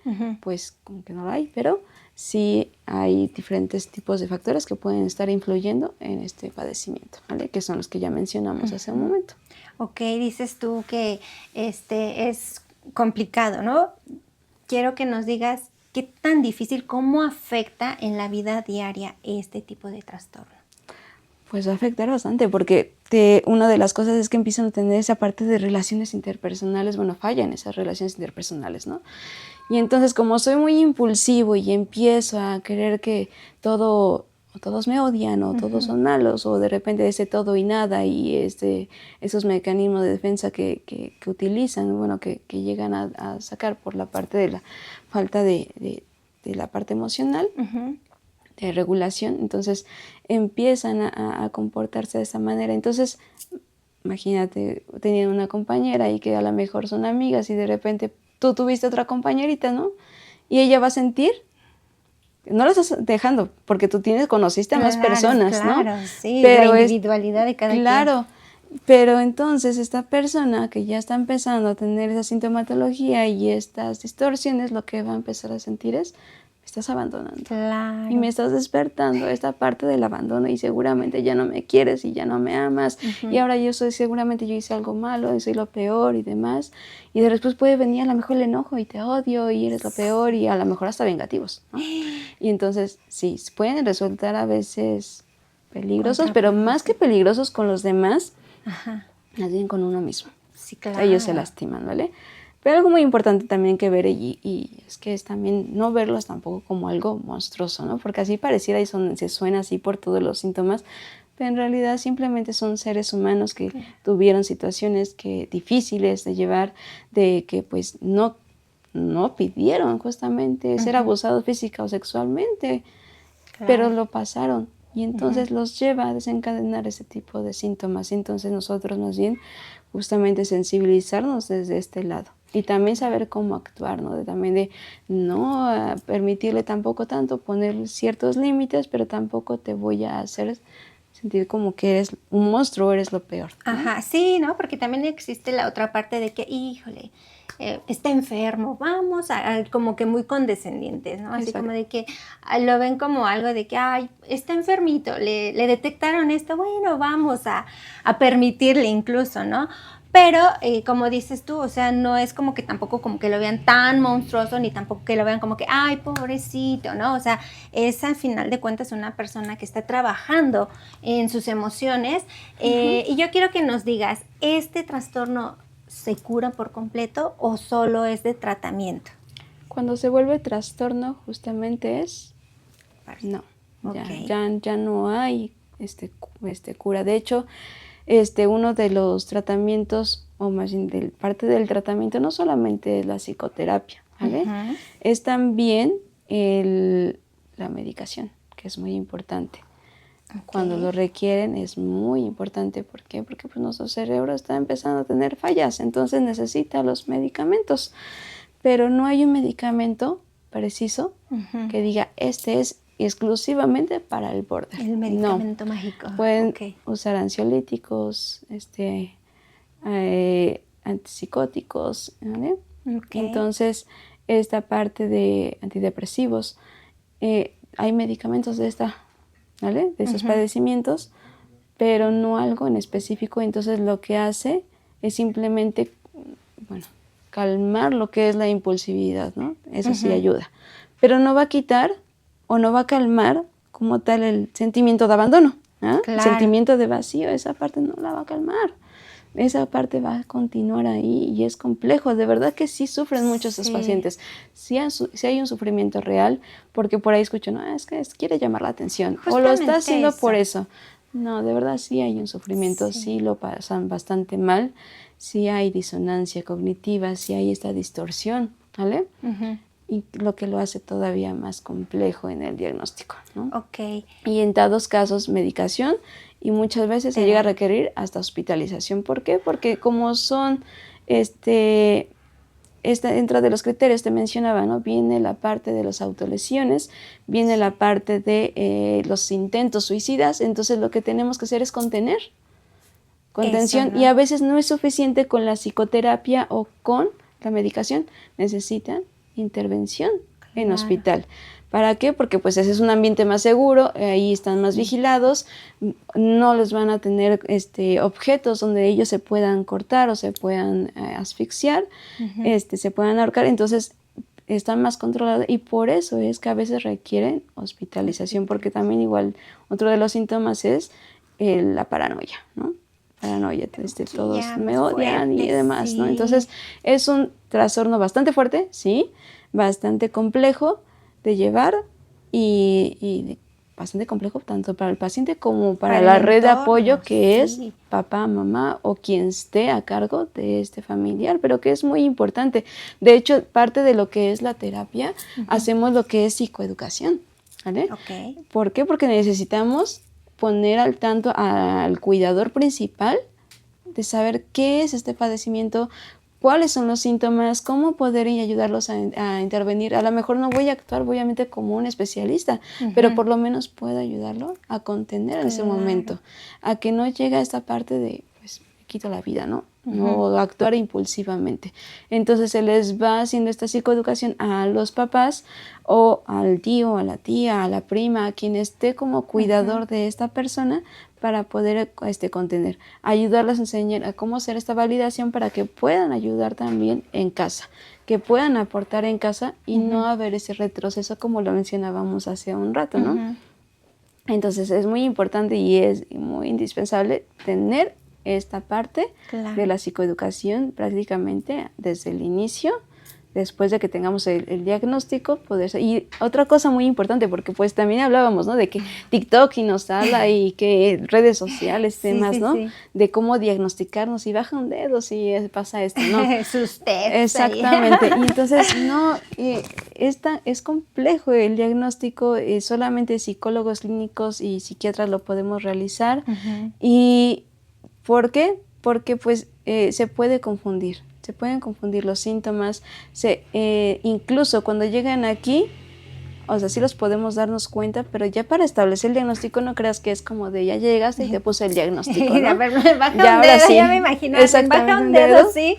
pues como que no lo hay, pero sí hay diferentes tipos de factores que pueden estar influyendo en este padecimiento, ¿vale? Que son los que ya mencionamos hace un momento. Ok, dices tú que es complicado, ¿no? Quiero que nos digas qué tan difícil, cómo afecta en la vida diaria este tipo de trastorno. Pues va a afectar bastante porque una de las cosas es que empiezan a tener esa parte de relaciones interpersonales, bueno, fallan esas relaciones interpersonales, ¿no? Y entonces como soy muy impulsivo y empiezo a querer que todos me odian o todos son malos o de repente ese todo y nada y esos mecanismos de defensa que utilizan, bueno, que llegan a sacar por la parte de la falta de la parte emocional, de regulación, entonces empiezan a comportarse de esa manera. Entonces, imagínate, teniendo una compañera y que a lo mejor son amigas y de repente tú tuviste otra compañerita, ¿no? Y ella va a sentir, no la estás dejando, porque tú conociste a más personas, ¿no? Claro, sí, pero la individualidad de cada quien. Claro, pero entonces esta persona que ya está empezando a tener esa sintomatología y estas distorsiones, lo que va a empezar a sentir es, me estás abandonando. Claro. Y me estás despertando esta parte del abandono y seguramente ya no me quieres y ya no me amas. Y ahora seguramente yo hice algo malo y soy lo peor y demás. Y después puede venir a lo mejor el enojo y te odio y eres lo peor y a lo mejor hasta vengativos, ¿no? Y entonces sí, pueden resultar a veces peligrosos, pero más que peligrosos con los demás, más bien con uno mismo. Sí, claro. Ellos se lastiman, ¿vale? Pero algo muy importante también que ver y es que es también no verlos tampoco como algo monstruoso, ¿no? Porque así pareciera y se suena así por todos los síntomas, pero en realidad simplemente son seres humanos que tuvieron situaciones difíciles de llevar, de que pues no pidieron justamente ser abusados física o sexualmente, pero lo pasaron. Y entonces los lleva a desencadenar ese tipo de síntomas. Entonces nosotros más bien justamente sensibilizarnos desde este lado. Y también saber cómo actuar, ¿no? También de no permitirle tampoco tanto, poner ciertos límites, pero tampoco te voy a hacer sentir como que eres un monstruo, eres lo peor, ¿no? Ajá, sí, ¿no? Porque también existe la otra parte de que, híjole, está enfermo, vamos a como que muy condescendientes, ¿no? Así como de que lo ven como algo de que, ay, está enfermito, le detectaron esto, bueno, vamos a permitirle incluso, ¿no? Pero, como dices tú, o sea, no es como que tampoco como que lo vean tan monstruoso, ni tampoco que lo vean como que, ay, pobrecito, ¿no? O sea, es al final de cuentas una persona que está trabajando en sus emociones. Y yo quiero que nos digas, ¿este trastorno se cura por completo o solo es de tratamiento? Cuando se vuelve trastorno, justamente es, no, ya no hay cura. De hecho, uno de los tratamientos, o más bien parte del tratamiento, no solamente es la psicoterapia, ¿vale? Es también la medicación, que es muy importante. Cuando lo requieren es muy importante. ¿Por qué? Porque pues, nuestro cerebro está empezando a tener fallas, entonces necesita los medicamentos. Pero no hay un medicamento preciso que diga, este es exclusivamente para el border. El medicamento mágico. Pueden usar ansiolíticos, antipsicóticos, ¿vale? Entonces, esta parte de antidepresivos, hay medicamentos de ¿vale? De esos padecimientos, pero no algo en específico. Entonces lo que hace es simplemente, bueno, calmar lo que es la impulsividad, ¿no? Eso sí ayuda. Pero no va a quitar o no va a calmar como tal el sentimiento de abandono, ¿ah? Claro. El sentimiento de vacío, esa parte no la va a calmar. Esa parte va a continuar ahí y es complejo. De verdad que sí sufren mucho estos pacientes. Sí hay un sufrimiento real, porque por ahí escucho, no, es que quiere llamar la atención o lo está haciendo por eso. No, de verdad sí hay un sufrimiento, sí lo pasan bastante mal, sí hay disonancia cognitiva, sí hay esta distorsión, ¿vale? Y lo que lo hace todavía más complejo en el diagnóstico, ¿no? Ok. Y en dados casos, medicación, y muchas veces se llega a requerir hasta hospitalización. ¿Por qué? Porque como son, dentro de los criterios te mencionaba, ¿no? Viene la parte de las autolesiones, viene la parte de los intentos suicidas, entonces lo que tenemos que hacer es contener. Contención, eso, ¿no? Y a veces no es suficiente con la psicoterapia o con la medicación, necesitan intervención en hospital. ¿Para qué? Porque pues ese es un ambiente más seguro, ahí están más vigilados, no les van a tener objetos donde ellos se puedan cortar o se puedan asfixiar, se puedan ahorcar, entonces están más controlados y por eso es que a veces requieren hospitalización, porque también igual otro de los síntomas es la paranoia, ¿no? Paranoia, todos me odian y demás, sí. ¿no? Entonces es un trastorno bastante fuerte, sí, bastante complejo de llevar y bastante complejo tanto para el paciente como para la red de apoyo que es papá, mamá o quien esté a cargo de este familiar, pero que es muy importante. De hecho, parte de lo que es la terapia, hacemos lo que es psicoeducación, ¿vale? Okay. ¿Por qué? Porque necesitamos poner al tanto al cuidador principal de saber qué es este padecimiento, cuáles son los síntomas, cómo poder ayudarlos a intervenir. A lo mejor no voy a actuar obviamente como un especialista, pero por lo menos puedo ayudarlo a contener en ese momento, a que no llegue a esta parte de, pues, me quito la vida, ¿no? No actuar impulsivamente. Entonces se les va haciendo esta psicoeducación a los papás o al tío, a la tía, a la prima, a quien esté como cuidador de esta persona, para poder contener, ayudarlas a enseñar a cómo hacer esta validación para que puedan ayudar también en casa, que puedan aportar en casa y no haber ese retroceso como lo mencionábamos hace un rato, ¿no? Entonces es muy importante y es muy indispensable tener esta parte de la psicoeducación prácticamente desde el inicio, después de que tengamos el diagnóstico, poder ser. Y otra cosa muy importante, porque pues también hablábamos, ¿no? De que TikTok y nos habla y que redes sociales, temas, ¿no? Sí. De cómo diagnosticarnos y baja un dedo si pasa esto, ¿no? Exactamente. Y entonces, no, es complejo el diagnóstico, solamente psicólogos clínicos y psiquiatras lo podemos realizar. ¿Y por qué? Porque pues se puede confundir. Se pueden confundir los síntomas, incluso cuando llegan aquí, o sea, sí los podemos darnos cuenta, pero ya para establecer el diagnóstico no creas que es como de ya llegaste y te puse el diagnóstico, ¿no? A ver, me baja ya un dedo, sí, ya me imagino, baja un dedo, sí,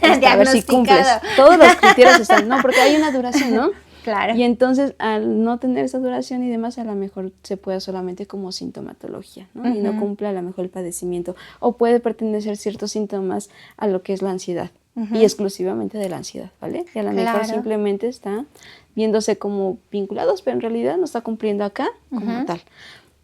a ver si cumples. Todos los criterios están, no, porque hay una duración, ¿no? Claro. Y entonces, al no tener esa duración y demás, a lo mejor se puede solamente como sintomatología, ¿no? Y no cumple a lo mejor el padecimiento, o puede pertenecer ciertos síntomas a lo que es la ansiedad. Y exclusivamente de la ansiedad, ¿vale? Y a lo mejor simplemente está viéndose como vinculados, pero en realidad no está cumpliendo acá como tal.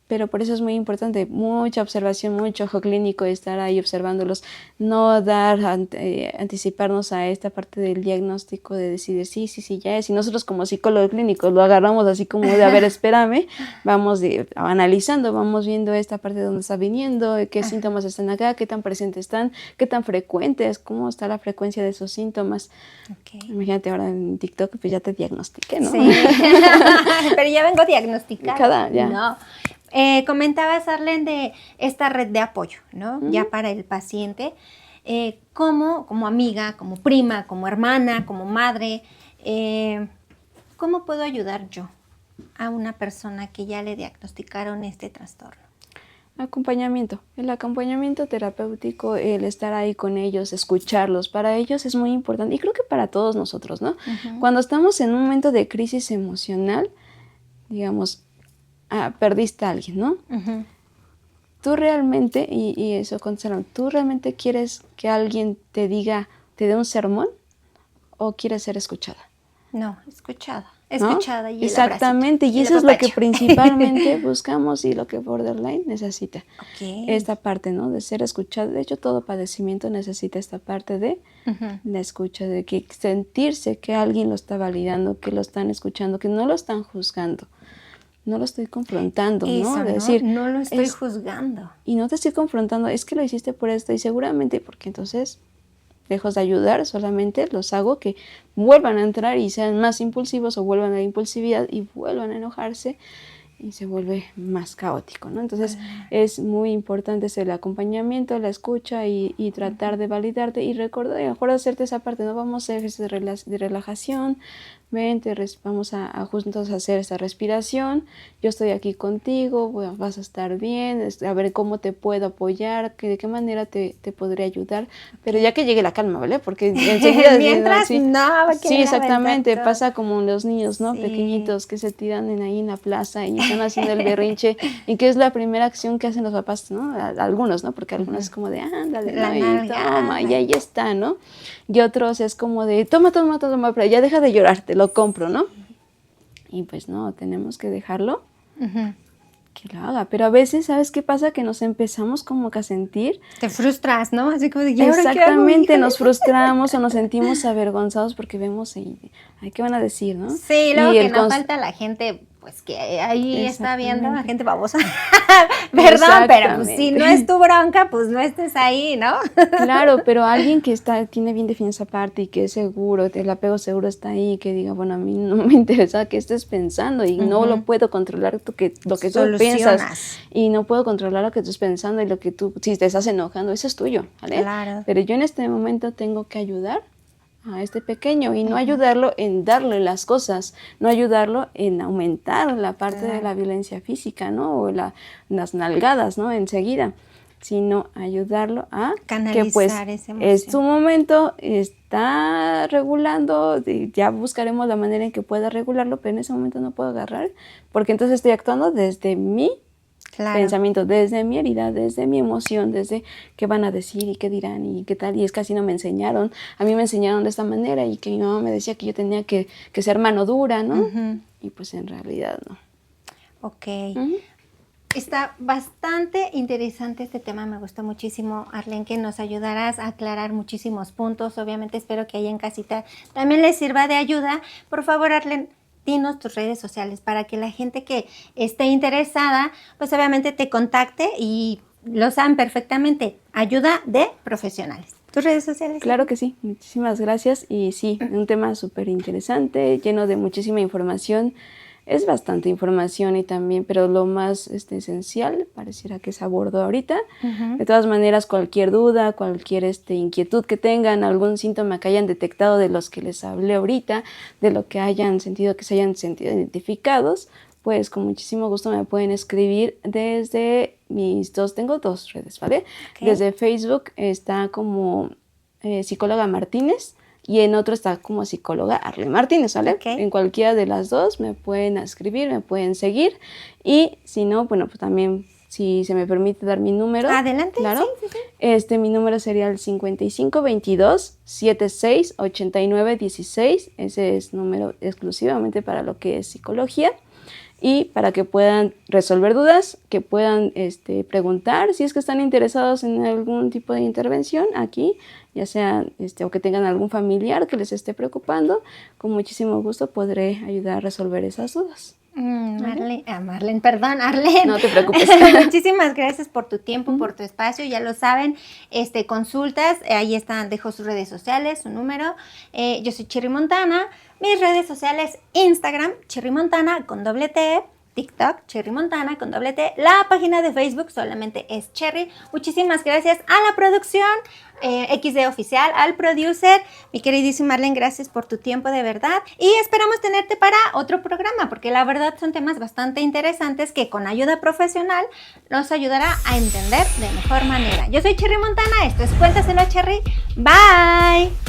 Pero por eso es muy importante, mucha observación, mucho ojo clínico, estar ahí observándolos, no anticiparnos a esta parte del diagnóstico de decidir sí, ya es. Y nosotros como psicólogos clínicos lo agarramos así como de, a ver, espérame, vamos analizando, vamos viendo esta parte de dónde está viniendo, qué síntomas están acá, qué tan presentes están, qué tan frecuentes, cómo está la frecuencia de esos síntomas. Imagínate ahora en TikTok, pues ya te diagnostiqué, ¿no? Sí, pero ya vengo diagnosticada. Ya. No. Comentabas, Arlen, de esta red de apoyo, ¿no? Ya para el paciente. ¿Cómo, como amiga, como prima, como hermana, como madre, cómo puedo ayudar yo a una persona que ya le diagnosticaron este trastorno? Acompañamiento, el acompañamiento terapéutico, el estar ahí con ellos, escucharlos, para ellos es muy importante y creo que para todos nosotros, ¿no? Cuando estamos en un momento de crisis emocional, digamos, perdiste a alguien, ¿no? tú realmente, y eso considero, ¿tú realmente quieres que alguien te diga, te dé un sermón o quieres ser escuchada? No, escuchada. ¿No? Escuchada y exactamente, y eso es lo que principalmente buscamos y lo que Borderline necesita. Esta parte, ¿no? De ser escuchado. De hecho, todo padecimiento necesita esta parte de la escucha, de que sentirse que alguien lo está validando, que lo están escuchando, que no lo están juzgando. No lo estoy confrontando, eso, ¿no? De decir, no lo estoy juzgando. Y no te estoy confrontando, es que lo hiciste por esto y seguramente porque entonces lejos de ayudar, solamente los hago que vuelvan a entrar y sean más impulsivos o vuelvan a la impulsividad y vuelvan a enojarse y se vuelve más caótico, ¿no? Entonces es muy importante el acompañamiento, la escucha y tratar de validarte y recordar, y a lo mejor hacerte esa parte, ¿no? Vamos a hacer ejercicios de relajación, vente, vamos a juntos a hacer esta respiración, yo estoy aquí contigo, vas a estar bien, a ver cómo te puedo apoyar, de qué manera te podré ayudar, pero ya que llegue la calma, ¿vale? Porque enseguida... Mientras, sí, no, sí, exactamente, pasa como los niños, ¿no? Sí. Pequeñitos que se tiran ahí en la plaza y están haciendo el berrinche, y que es la primera acción que hacen los papás, ¿no? Algunos, ¿no? Porque algunos es como de, ándale, ¿no? Y toma, y ahí está, ¿no? Y otros es como de, toma, pero ya deja de llorar, te lo compro, ¿no? Y pues no, tenemos que dejarlo que lo haga. Pero a veces, ¿sabes qué pasa? Que nos empezamos como que a sentir... Te frustras, ¿no? Así como de... Exactamente, nos frustramos o nos sentimos avergonzados porque vemos y... Ay, ¿qué van a decir, no? Sí, luego que no falta la gente... Pues que ahí está viendo a gente babosa. Perdón, pero pues, si no es tu bronca, pues no estés ahí, ¿no? Claro, pero alguien que tiene bien definida esa parte y que es seguro, el apego seguro está ahí, que diga, bueno, a mí no me interesa qué estés pensando y no lo puedo controlar lo que tú piensas. Y no puedo controlar lo que tú estás pensando y lo que tú, si te estás enojando, eso es tuyo, ¿vale? Claro. Pero yo en este momento tengo que ayudar a este pequeño y no ayudarlo en darle las cosas, no ayudarlo en aumentar la parte de la violencia física, ¿no? O las nalgadas, ¿no? Enseguida, sino ayudarlo a canalizar que pues esa emoción. Es su momento, está regulando, ya buscaremos la manera en que pueda regularlo, pero en ese momento no puedo agarrar, porque entonces estoy actuando desde mi pensamiento, desde mi herida, desde mi emoción, desde qué van a decir y qué dirán y qué tal, y es que así no me enseñaron, a mí me enseñaron de esta manera y que mi mamá me decía que yo tenía que ser mano dura, ¿no? Y pues en realidad no. Ok. Está bastante interesante este tema, me gustó muchísimo, Arlene, que nos ayudaras a aclarar muchísimos puntos, obviamente espero que ahí en casita también les sirva de ayuda. Por favor, Arlene, dinos tus redes sociales para que la gente que esté interesada, pues obviamente te contacte y lo saben perfectamente. Ayuda de profesionales. ¿Tus redes sociales? Claro que sí, muchísimas gracias. Y sí, un tema súper interesante, lleno de muchísima información. Es bastante información y también, pero lo más esencial pareciera que se abordó ahorita. De todas maneras, cualquier duda, cualquier inquietud que tengan, algún síntoma que hayan detectado de los que les hablé ahorita, de lo que hayan sentido, que se hayan sentido identificados, pues con muchísimo gusto me pueden escribir desde tengo dos redes, ¿vale? Okay. Desde Facebook está como psicóloga Martínez, y en otro está como psicóloga Arlene Martínez, ¿vale? Okay. En cualquiera de las dos me pueden escribir, me pueden seguir. Y si no, bueno, pues también, si se me permite dar mi número. Adelante, claro. Sí. Mi número sería el 5522-768916. Ese es número exclusivamente para lo que es psicología. Y para que puedan resolver dudas, que puedan preguntar si es que están interesados en algún tipo de intervención aquí, ya sea o que tengan algún familiar que les esté preocupando, con muchísimo gusto podré ayudar a resolver esas dudas. Arlene. No te preocupes. Muchísimas gracias por tu tiempo, por tu espacio. Ya lo saben, consultas, ahí están, dejo sus redes sociales, su número. Yo soy Cherry Montana. Mis redes sociales, Instagram, Cherry Montana con doble T, TikTok, Cherry Montana con doble T. La página de Facebook solamente es Cherry. Muchísimas gracias a la producción, XD Oficial, al producer. Mi queridísima Arlene, gracias por tu tiempo de verdad. Y esperamos tenerte para otro programa, porque la verdad son temas bastante interesantes que con ayuda profesional nos ayudará a entender de mejor manera. Yo soy Cherry Montana, esto es Cuéntaselo a Cherry. Bye.